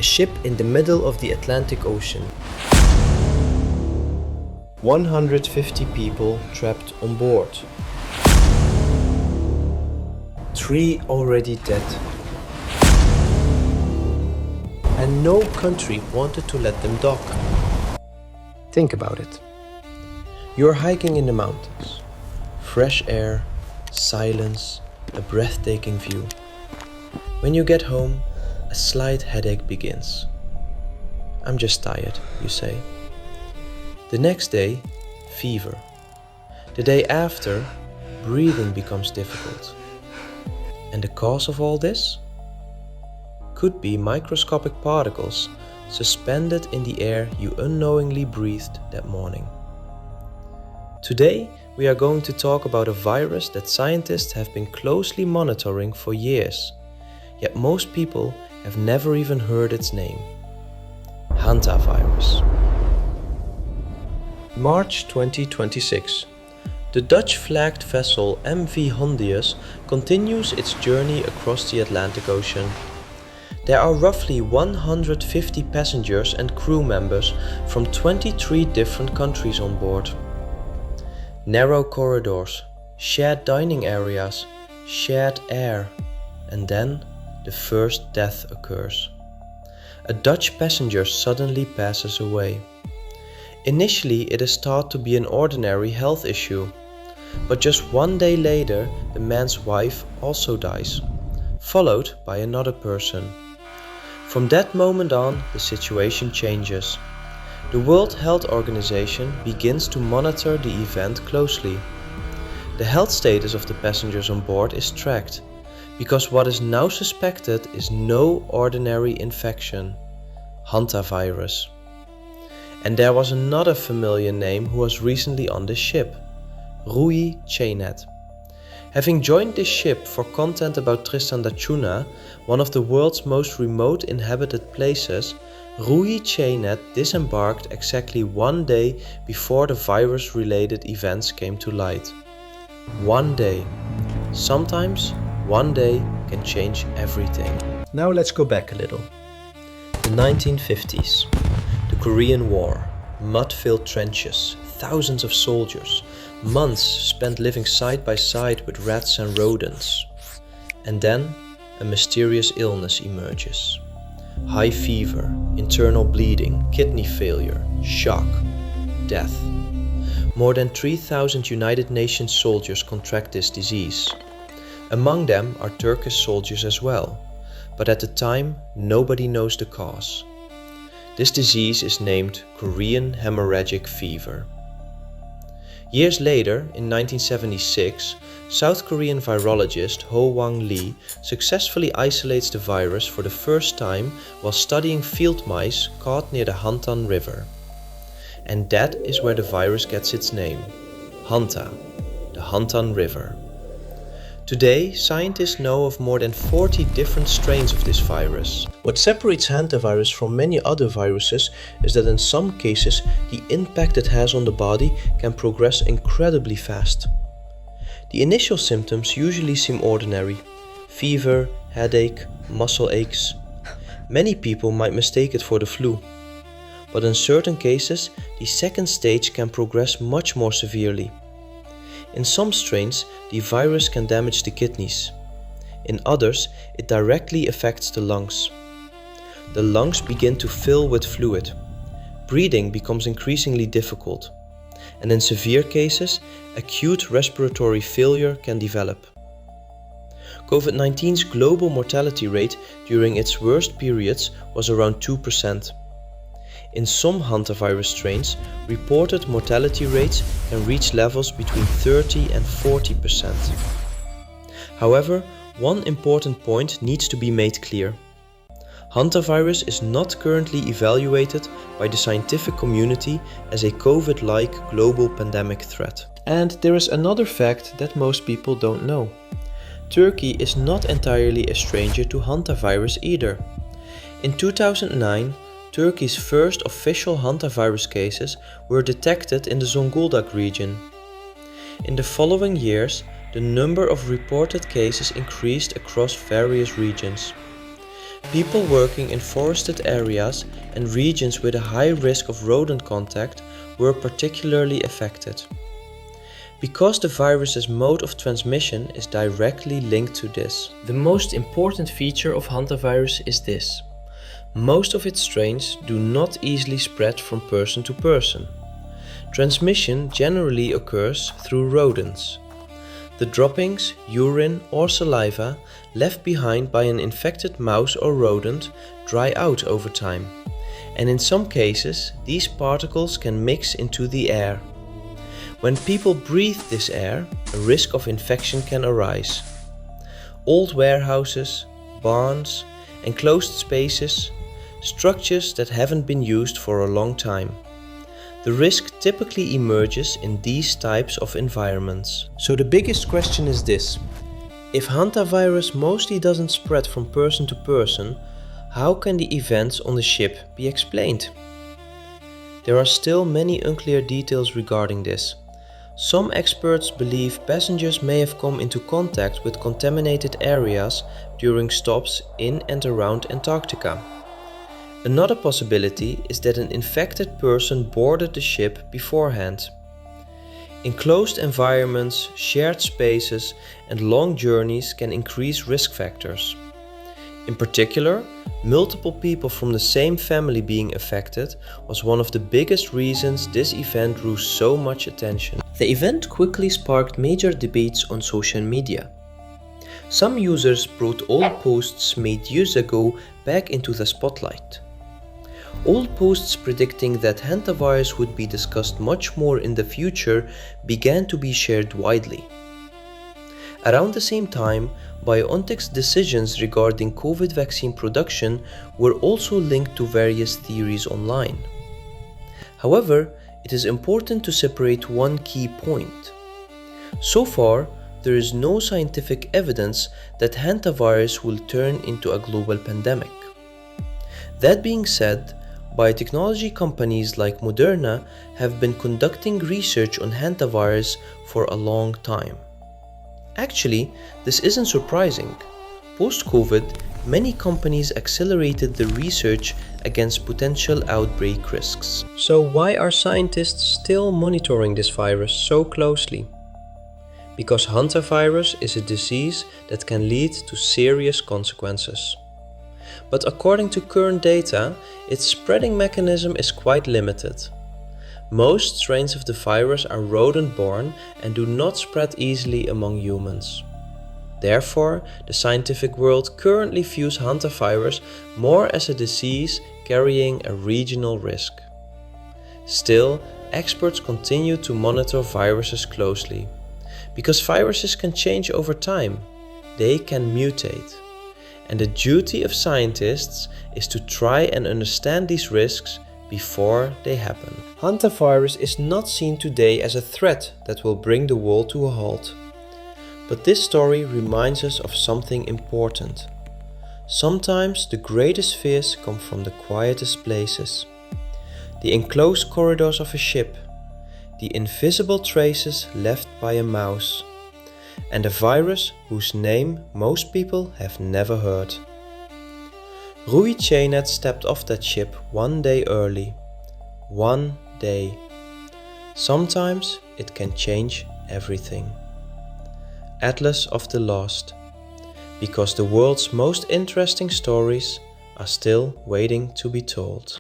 ship in the middle of the Atlantic Ocean. 150 people trapped on board. 3 already dead. And no country wanted to let them dock. Think about it. You're hiking in the mountains. Fresh air, silence, a breathtaking view. When you get home, a slight headache begins. I'm just tired, you say. The next day, fever. The day after, breathing becomes difficult. And the cause of all this? Could be microscopic particles suspended in the air you unknowingly breathed that morning. Today, we are going to talk about a virus that scientists have been closely monitoring for years, yet most people have never even heard its name. Hantavirus. March 2026. The Dutch-flagged vessel MV Hondius continues its journey across the Atlantic Ocean. There are roughly 150 passengers and crew members from 23 different countries on board. Narrow corridors, shared dining areas, shared air, and then the first death occurs. A Dutch passenger suddenly passes away. Initially, it is thought to be an ordinary health issue, but just one day later, the man's wife also dies, followed by another person. From that moment on, the situation changes. The World Health Organization begins to monitor the event closely. The health status of the passengers on board is tracked, because what is now suspected is no ordinary infection, Hantavirus. And there was another familiar name who was recently on this ship, Ruhi Çenet. Having joined this ship for content about Tristan da Cunha, one of the world's most remote inhabited places, Ruhi Çenet disembarked exactly one day before the virus-related events came to light. One day. Sometimes one day can change everything. Now let's go back a little. The 1950s. The Korean War. Mud-filled trenches. Thousands of soldiers. Months spent living side by side with rats and rodents. And then a mysterious illness emerges. High fever, internal bleeding, kidney failure, shock, death. More than 3,000 United Nations soldiers contract this disease. Among them are Turkish soldiers as well, but at the time nobody knows the cause. This disease is named Korean hemorrhagic fever. Years later, in 1976, South Korean virologist Ho Wang Lee successfully isolates the virus for the first time while studying field mice caught near the Hantan River. And that is where the virus gets its name, Hanta, the Hantan River. Today, scientists know of more than 40 different strains of this virus. What separates hantavirus from many other viruses is that in some cases, the impact it has on the body can progress incredibly fast. The initial symptoms usually seem ordinary: fever, headache, muscle aches. Many people might mistake it for the flu. But in certain cases, the second stage can progress much more severely. In some strains, the virus can damage the kidneys. In others, it directly affects the lungs. The lungs begin to fill with fluid. Breathing becomes increasingly difficult. And in severe cases, acute respiratory failure can develop. COVID-19's global mortality rate during its worst periods was around 2%. In some hantavirus strains, reported mortality rates can reach levels between 30 and 40%. However, one important point needs to be made clear. Hantavirus is not currently evaluated by the scientific community as a COVID-like global pandemic threat. And there is another fact that most people don't know. Turkey is not entirely a stranger to hantavirus either. In 2009, Turkey's first official hantavirus cases were detected in the Zonguldak region. In the following years, the number of reported cases increased across various regions. People working in forested areas and regions with a high risk of rodent contact were particularly affected. Because the virus's mode of transmission is directly linked to this. The most important feature of Hantavirus is this. Most of its strains do not easily spread from person to person. Transmission generally occurs through rodents. The droppings, urine or saliva left behind by an infected mouse or rodent dry out over time, and in some cases these particles can mix into the air. When people breathe this air, a risk of infection can arise. Old warehouses, barns, enclosed spaces, structures that haven't been used for a long time. The risk typically emerges in these types of environments. So the biggest question is this. If Hantavirus mostly doesn't spread from person to person, how can the events on the ship be explained? There are still many unclear details regarding this. Some experts believe passengers may have come into contact with contaminated areas during stops in and around Antarctica. Another possibility is that an infected person boarded the ship beforehand. Enclosed environments, shared spaces, and long journeys can increase risk factors. In particular, multiple people from the same family being affected was one of the biggest reasons this event drew so much attention. The event quickly sparked major debates on social media. Some users brought old posts made years ago back into the spotlight. Old posts predicting that Hantavirus would be discussed much more in the future began to be shared widely. Around the same time, BioNTech's decisions regarding COVID vaccine production were also linked to various theories online. However, it is important to separate one key point. So far, there is no scientific evidence that Hantavirus will turn into a global pandemic. That being said, biotechnology companies like Moderna have been conducting research on Hantavirus for a long time. Actually, this isn't surprising. Post-COVID, many companies accelerated the research against potential outbreak risks. So why are scientists still monitoring this virus so closely? Because Hantavirus is a disease that can lead to serious consequences. But according to current data, its spreading mechanism is quite limited. Most strains of the virus are rodent-borne and do not spread easily among humans. Therefore, the scientific world currently views Hantavirus more as a disease carrying a regional risk. Still, experts continue to monitor viruses closely. Because viruses can change over time, they can mutate. And the duty of scientists is to try and understand these risks before they happen. Hantavirus is not seen today as a threat that will bring the world to a halt. But this story reminds us of something important. Sometimes the greatest fears come from the quietest places. The enclosed corridors of a ship, the invisible traces left by a mouse, and a virus whose name most people have never heard. Ruhi Çenet stepped off that ship one day early. One day. Sometimes it can change everything. Atlas of the Lost. Because the world's most interesting stories are still waiting to be told.